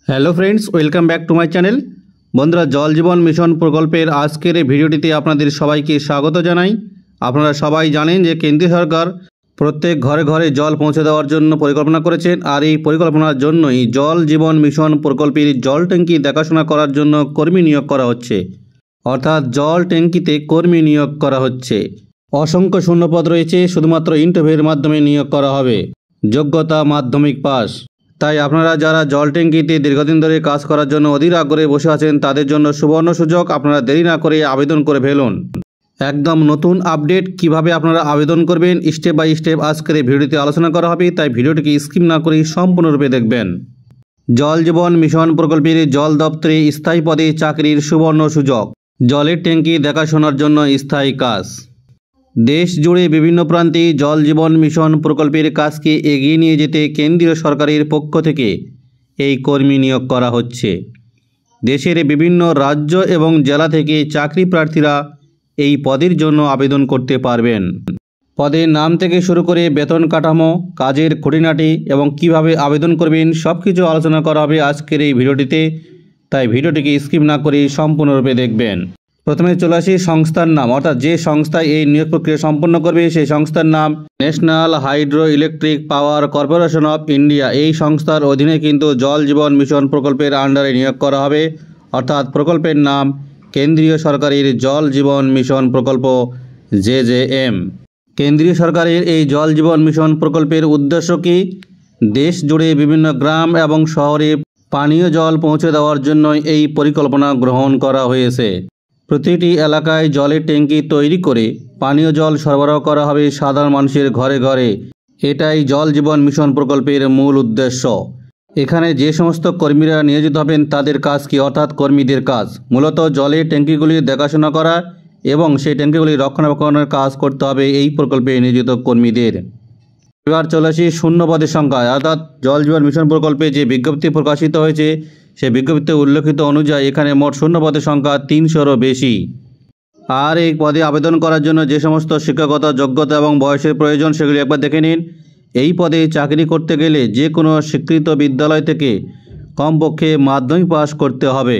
Hello friends, welcome back to my channel. বন্ধুরা, জল জীবন mission প্রকল্পের আজকের এই ভিডিওটিতে আপনাদের সবাইকে স্বাগত জানাই। আপনারা সবাই জানেন যে কেন্দ্রীয় সরকার প্রত্যেক ঘরে ঘরে জল পৌঁছে দেওয়ার জন্য পরিকল্পনা করেছেন, আর এই পরিকল্পনার জন্যই জল জীবন মিশন প্রকল্পের জল ট্যাঙ্কি দেখাশোনা করার জন্য কর্মী নিয়োগ করা হচ্ছে। অর্থাৎ জল ট্যাঙ্কিতে কর্মী নিয়োগ করা হচ্ছে। অসংখ্য শূন্যপদ রয়েছে, শুধুমাত্র ইন্টারভিউয়ের মাধ্যমে নিয়োগ করা হবে। যোগ্যতা মাধ্যমিক পাস। তাই আপনারা যারা জল ট্যাঙ্কিতে দীর্ঘদিন ধরে কাজ করার জন্য অধীর আগ্রহে বসে আছেন, তাদের জন্য সুবর্ণ সুযোগ। আপনারা দেরি না করে আবেদন করে ফেলুন। একদম নতুন আপডেট, কিভাবে আপনারা আবেদন করবেন স্টেপ বাই স্টেপ আজকের এই ভিডিওতে আলোচনা করা হবে, তাই ভিডিওটিকে স্কিপ না করে সম্পূর্ণরূপে দেখবেন। জল জীবন মিশন প্রকল্পের জল দপ্তরে স্থায়ী পদে চাকরির সুবর্ণ সুযোগ। জলের ট্যাঙ্কি দেখাশোনার জন্য স্থায়ী কাজ। দেশ জুড়ে বিভিন্ন প্রান্তে জল জীবন মিশন প্রকল্পের কাজকে এগিয়ে নিয়ে যেতে কেন্দ্রীয় সরকারের পক্ষ থেকে এই কর্মী নিয়োগ করা হচ্ছে। দেশের বিভিন্ন রাজ্য এবং জেলা থেকে চাকরি প্রার্থীরা এই পদের জন্য আবেদন করতে পারবেন। পদের নাম থেকে শুরু করে বেতন কাঠামো, কাজের খুঁটিনাটি এবং কিভাবে আবেদন করবেন সব কিছু আলোচনা করা হবে আজকের এই ভিডিওটিতে, তাই ভিডিওটিকে স্কিপ না করে সম্পূর্ণরূপে দেখবেন। প্রথমে চলে আসি সংস্থার নাম, অর্থাৎ যে সংস্থা এই নিয়োগ প্রক্রিয়া সম্পন্ন করবে সেই সংস্থার নাম national hydro electric power corporation of India. এই সংস্থার অধীনে কিন্তু জল জীবন মিশন প্রকল্পের আন্ডারে নিয়োগ করা হবে। অর্থাৎ প্রকল্পের নাম কেন্দ্রীয় সরকারের জল জীবন মিশন প্রকল্প JJM। কেন্দ্রীয় সরকারের এই জল জীবন মিশন প্রকল্পের উদ্দেশ্য কি? দেশ জুড়ে বিভিন্ন গ্রাম এবং শহরে পানীয় জল পৌঁছে দেওয়ার জন্য এই পরিকল্পনা গ্রহণ করা হয়েছে। প্রতিটি এলাকায় জলের ট্যাঙ্কি তৈরি করে পানীয় জল সরবরাহ করা হবে সাধারণ মানুষের ঘরে ঘরে। এটাই জল জীবন মিশন প্রকল্পের মূল উদ্দেশ্য। এখানে যে সমস্ত কর্মীরা নিয়োজিত হবেন তাদের কাজ কি? অর্থাৎ কর্মীদের কাজ মূলত জলের ট্যাঙ্কিগুলির দেখাশোনা করা এবং সেই ট্যাঙ্কিগুলি রক্ষণাবেক্ষণের কাজ করতে হবে এই প্রকল্পে নিয়োজিত কর্মীদের। এবার চলে আসি শূন্যপদের সংখ্যা। অর্থাৎ জল জীবন মিশন প্রকল্পে যে বিজ্ঞপ্তি প্রকাশিত হয়েছে সেই বিজ্ঞপ্তিতে উল্লেখিত অনুযায়ী এখানে মোট শূন্যপদের সংখ্যা 300-রও বেশি। আর এই পদে আবেদন করার জন্য যে সমস্ত শিক্ষাগত যোগ্যতা এবং বয়সের প্রয়োজন সেগুলি একবার দেখে নিন। এই পদে চাকরি করতে গেলে যে কোনো স্বীকৃত বিদ্যালয় থেকে কমপক্ষে মাধ্যমিক পাস করতে হবে,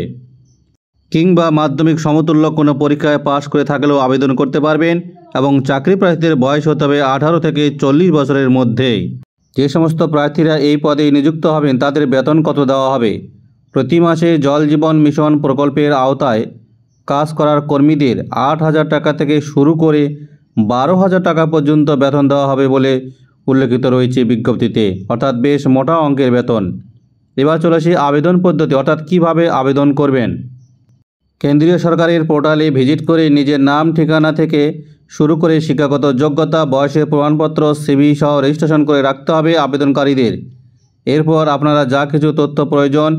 কিংবা মাধ্যমিক সমতুল্য কোনো পরীক্ষায় পাস করে থাকলেও আবেদন করতে পারবেন। এবং চাকরি প্রার্থীদের বয়স হতে হবে 18 থেকে 40 বছরের মধ্যেই। যে সমস্ত প্রার্থীরা এই পদে নিযুক্ত হবেন তাদের বেতন কত দেওয়া হবে? প্রতি মাসে জল জীবন মিশন প্রকল্পের আওতায় কাজ করার কর্মীদের 8,000 টাকা থেকে শুরু করে 12,000 টাকা পর্যন্ত বেতন দেওয়া হবে বলে উল্লেখিত রয়েছে বিজ্ঞপ্তিতে। অর্থাৎ বেশ মোটা অঙ্কের বেতন। এবার চলে আসি আবেদন পদ্ধতি, অর্থাৎ কিভাবে আবেদন করবেন। কেন্দ্রীয় সরকারের পোর্টালে ভিজিট করে নিজের নাম ঠিকানা থেকে শুরু করে শিক্ষাগত যোগ্যতা, বয়সের প্রমাণপত্র, CV সহ রেজিস্ট্রেশন করে রাখতে হবে আবেদনকারীদের। এরপর আপনারা যা কিছু তথ্য প্রয়োজন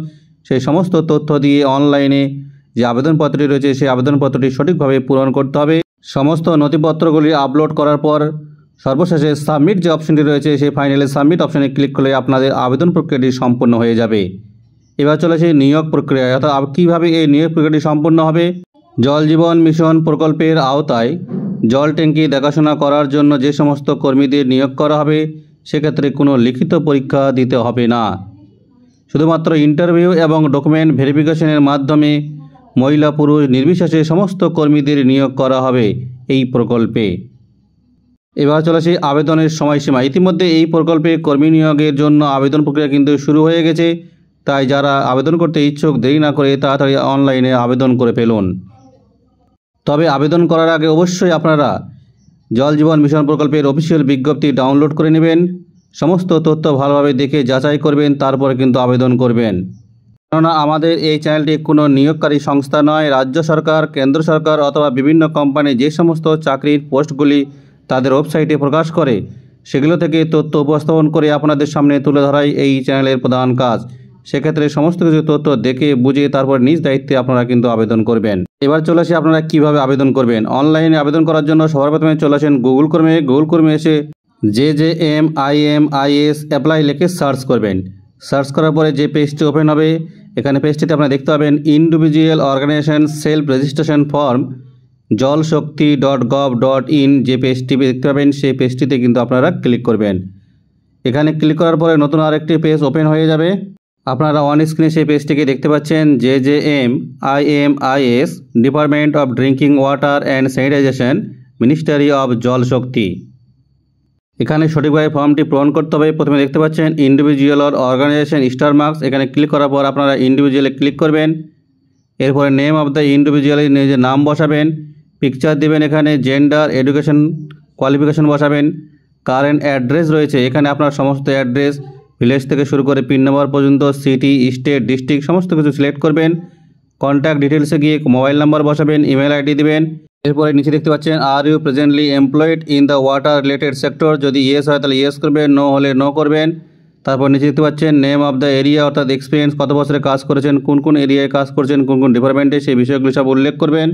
সেই সমস্ত তথ্য দিয়ে অনলাইনে যে আবেদনপত্রটি রয়েছে সেই আবেদনপত্রটি সঠিকভাবে পূরণ করতে হবে। সমস্ত নথিপত্রগুলি আপলোড করার পর সর্বশেষে সাবমিট যে অপশনটি রয়েছে সেই ফাইনালে সাবমিট অপশনে ক্লিক করলে আপনাদের আবেদন প্রক্রিয়াটি সম্পূর্ণ হয়ে যাবে। এবার চলে আসে নিয়োগ প্রক্রিয়া, অর্থাৎ কীভাবে এই নিয়োগ প্রক্রিয়াটি সম্পূর্ণ হবে। জল জীবন মিশন প্রকল্পের আওতায় জল ট্যাঙ্কি দেখাশোনা করার জন্য যে সমস্ত কর্মীদের নিয়োগ করা হবে সেক্ষেত্রে কোনো লিখিত পরীক্ষা দিতে হবে না। শুধুমাত্র ইন্টারভিউ এবং ডকুমেন্ট ভেরিফিকেশনের মাধ্যমে মহিলা পুরুষ নির্বিশেষে সমস্ত কর্মীদের নিয়োগ করা হবে এই প্রকল্পে। এবার চলে আসি আবেদনের সময়সীমা। ইতিমধ্যে এই প্রকল্পে কর্মী নিয়োগের জন্য আবেদন প্রক্রিয়া কিন্তু শুরু হয়ে গেছে, তাই যারা আবেদন করতে ইচ্ছুক দেরি না করে তাড়াতাড়ি অনলাইনে আবেদন করে ফেলুন। তবে আবেদন করার আগে অবশ্যই আপনারা জল জীবন মিশন প্রকল্পের অফিসিয়াল বিজ্ঞপ্তি ডাউনলোড করে নেবেন। সমস্ত তথ্য ভালোভাবে দেখে যাচাই করবেন, তারপরে কিন্তু আবেদন করবেন। কেননা আমাদের এই চ্যানেলটি কোনো নিয়োগকারী সংস্থা নয়। রাজ্য সরকার, কেন্দ্র সরকার অথবা বিভিন্ন কোম্পানি যে সমস্ত চাকরির পোস্টগুলি তাদের ওয়েবসাইটে প্রকাশ করে সেগুলো থেকে তথ্য উপস্থাপন করে আপনাদের সামনে তুলে ধরাই এই চ্যানেলের প্রধান কাজ। সেক্ষেত্রে সমস্ত কিছু তথ্য দেখে বুঝে তারপর নিজ দায়িত্বে আপনারা কিন্তু আবেদন করবেন। এবার চলে আসি আপনারা কিভাবে আবেদন করবেন। অনলাইনে আবেদন করার জন্য সবার প্রথমে চলে আসেন গুগল ক্রোমে এসে JJMIMIS অ্যাপ্লাই লিখে সার্চ করবেন। সার্চ করার পরে যে পেজটি ওপেন হবে, এখানে পেজটিতে আপনারা দেখতে পাবেন individual organisation self registration form jalshakti.gov.in। যে পেজটি দেখতে পাবেন সেই পেজটিতে কিন্তু আপনারা ক্লিক করবেন। এখানে ক্লিক করার পরে নতুন আরেকটি পেজ ওপেন হয়ে যাবে। আপনারা অন স্ক্রিনে সেই পেজটিকে দেখতে পাচ্ছেন, JJMIMIS, department of drinking water and sanitisation, ministry of জল শক্তি। এখানে সঠিকভাবে ফর্মটি পূরণ করতে হবে। প্রথমে দেখতে পাচ্ছেন individual or organisation star marks, এখানে ক্লিক করার পর আপনারা ইন্ডিভিজুয়ালে ক্লিক করবেন। এরপরে নেম অফ দ্য ইন্ডিভিজুয়াল, নিজের নাম বসাবেন, পিকচার দেবেন, এখানে জেন্ডার, এডুকেশন কোয়ালিফিকেশন বসাবেন, কারেন্ট অ্যাড্রেস রয়েছে এখানে আপনার সমস্ত অ্যাড্রেস, ভিলেজ থেকে শুরু করে পিন নাম্বার পর্যন্ত, সিটি, স্টেট, ডিস্ট্রিক্ট সমস্ত কিছু সিলেক্ট করবেন। কন্ট্যাক্ট ডিটেলসে গিয়ে মোবাইল নাম্বার বসাবেন, ইমেল আইডি দেবেন। এরপরে নিচে দেখতে পাচ্ছেন are you presently employed in the water related sector, যদি ইয়েস হয় তাহলে ইয়েস করবেন, নো হলে নো করবেন। তারপর নিচে দেখতে পাচ্ছেন নেম অফ দ্য এরিয়া, অর্থাৎ এক্সপিরিয়েন্স, কত বছরে কাজ করেছেন, কোন কোন এরিয়ায় কাজ করছেন, কোন কোন ডিপার্টমেন্টে, সেই বিষয়গুলো সব উল্লেখ করবেন।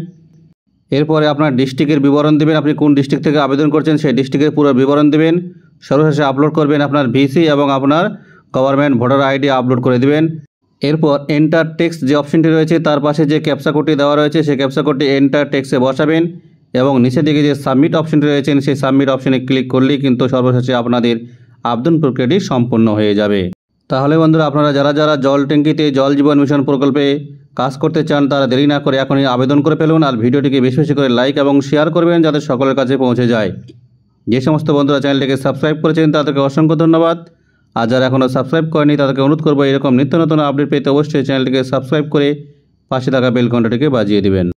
এরপরে আপনার ডিস্ট্রিক্টের বিবরণ দেবেন, আপনি কোন ডিস্ট্রিক্ট থেকে আবেদন করছেন সেই ডিস্ট্রিক্টের পুরো বিবরণ দেবেন। সর্বশেষে আপলোড করবেন আপনার ভিসি এবং আপনার গভর্নমেন্ট ভোটার আইডি আপলোড করে দেবেন। এরপর এন্টার টেক্সট যে অপশনটি রয়েছে তার পাশে যে ক্যাপচা কোডটি দেওয়া রয়েছে সেই ক্যাপচা কোডটি এন্টার টেক্সটে বসাবেন এবং নিচের দিকে যে সাবমিট অপশনটি রয়েছে সেই সাবমিট অপশনে ক্লিক করলেই কিন্তু সর্বশেষে আপনাদের আবেদন প্রক্রিয়াটি সম্পূর্ণ হয়ে যাবে। তাহলে বন্ধুরা, আপনারা যারা যারা জল ট্যাঙ্কিতে জল জীবন মিশন প্রকল্পে কাজ করতে চান তারা দেরি না করে এখনই আবেদন করে ফেলুন। আর ভিডিওটিকে বেশি বেশি করে লাইক এবং শেয়ার করবেন যাতে সকলের কাছে পৌঁছে যায়। যে সমস্ত বন্ধুরা চ্যানেলটিকে সাবস্ক্রাইব করেছেন তাদেরকে অসংখ্য ধন্যবাদ। আর যারা এখনও সাবস্ক্রাইব করেনি তাদেরকে অনুরোধ করবো এরকম নিত্য নতুন আপডেট পেতে অবশ্যই চ্যানেলটিকে সাবস্ক্রাইব করে পাশে থাকা বেল ঘন্টাটিকে বাজিয়ে দেবেন।